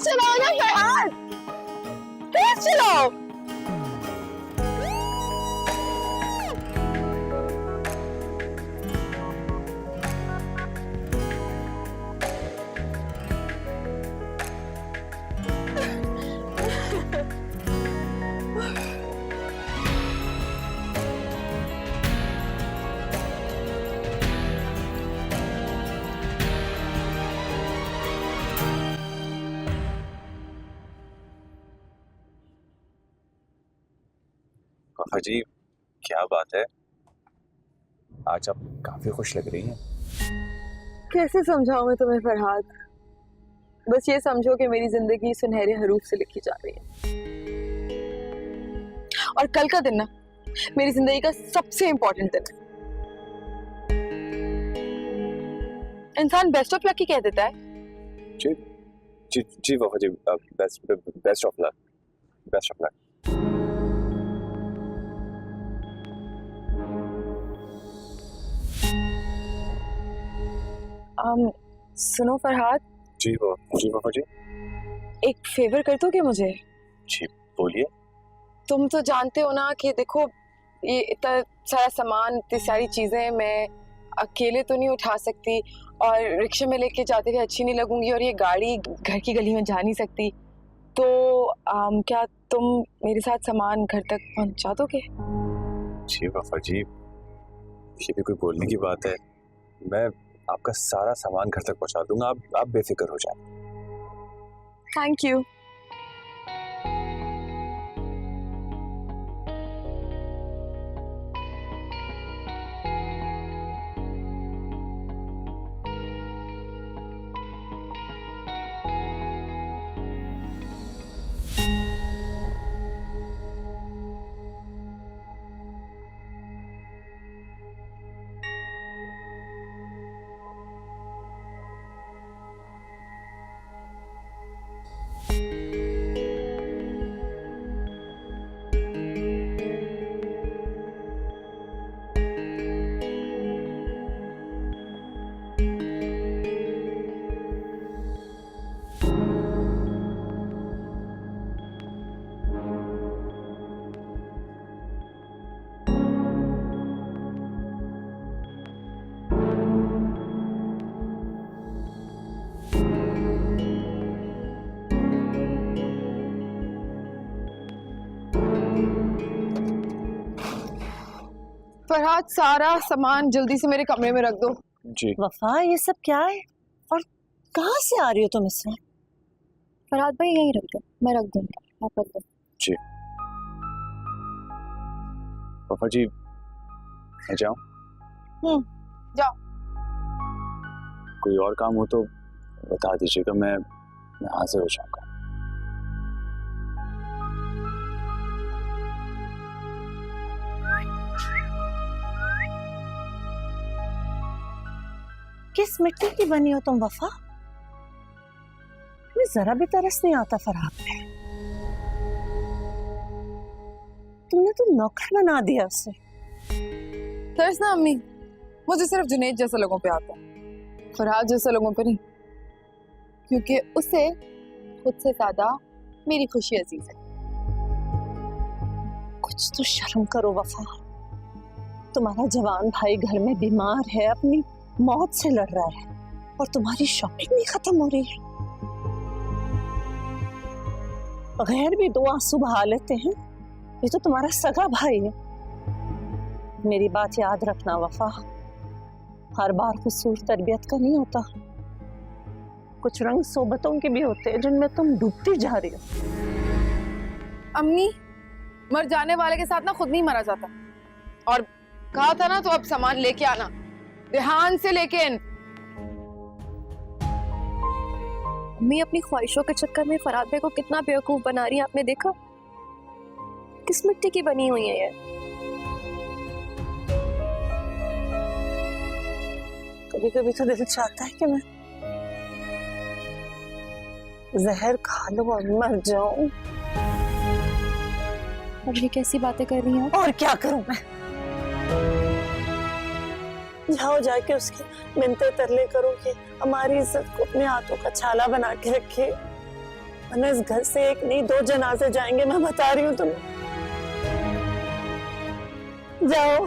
चलाओ ना फरहाद, तेज चलाओ। वफा जी, क्या बात है, आज आप काफी खुश लग रही हैं। कैसे समझाऊं मैं तुम्हें फरहाद, बस ये समझो कि मेरी जिंदगी सुनहरे हरूफ से लिखी जा रही है और कल का दिन ना मेरी जिंदगी का सबसे इंपॉर्टेंट दिन है। इंसान बेस्ट ऑफ लक ही कह देता है। जी जी जी Wafa ji, best of luck, best of luck. सुनो फरहाद, जी वफा जी। एक फेवर कर दोगे मुझे? जी बोलिए। तुम तो जानते हो ना कि देखो ये इतना सारा सामान, इतनी सारी चीजें मैं अकेले तो नहीं उठा सकती और रिक्शे में लेके जाते हुए अच्छी नहीं लगूंगी और ये गाड़ी घर की गली में जा नहीं सकती, तो क्या तुम मेरे साथ सामान घर तक पहुंचा दोगे? जी वफा जी, ये भी कोई बोलने की बात है, मैं आपका सारा सामान घर तक पहुंचा दूंगा, आप बेफिक्र हो जाए। Thank you. फरहाद, सारा सामान जल्दी से मेरे कमरे में रख दो। जी वफा, ये सब क्या है और कहाँ से आ रही हो तुम इसमें? फरहाद भाई यहीं रख दो, मैं रख दूंगा, आप रख दो। जी वफा जी, मैं जाऊं? जाओ। कोई और काम हो तो बता दीजिएगा, मैं हाजिर हो जाऊंगा। किस मिट्टी की बनी हो तुम वफा? मुझे जरा भी तरस नहीं आता फरहाद पे। तुमने तो नौकर बना दिया उसे। तरस ना अम्मी, मुझे सिर्फ जुनैद जैसे लोगों पे आता है, फरहाद जैसे लोगों पे नहीं, क्योंकि उसे खुद से ज्यादा मेरी खुशी अजीज है। कुछ तो शर्म करो वफा। तुम्हारा जवान भाई घर में बीमार है, अपनी मौत से लड़ रहा है और तुम्हारी शॉपिंग नहीं खत्म हो रही है। गैर भी दो आंसू बहा लेते हैं, ये तो तुम्हारा सगा भाई है। मेरी बात याद रखना वफा, हर बार हुसूर तरबियत का नहीं होता, कुछ रंग सोबतों के भी होते हैं जिनमें तुम डूबती जा रही हो। अम्मी, मर जाने वाले के साथ ना खुद नहीं मरा जाता, और कहा था ना तो अब सामान लेके आना, ध्यान से लेकिन। अम्मी अपनी ख्वाहिशों के चक्कर में फरहाद भाई को कितना बेवकूफ बना रही है, आपने देखा? किस मिट्टी की बनी हुई है ये? कभी कभी तो दिल चाहता है कि मैं जहर खा लूं और मर जाऊं। और ये कैसी बातें कर रही हैं? और क्या करूं मैं? जाओ जाके उसकी मिन्नतें तरले करो कि हमारी इज्जत को अपने हाथों का छाला बना के रखे, वरना इस घर से एक नहीं 2 जनाजे जाएंगे, मैं बता रही हूँ तुम्हें। जाओ।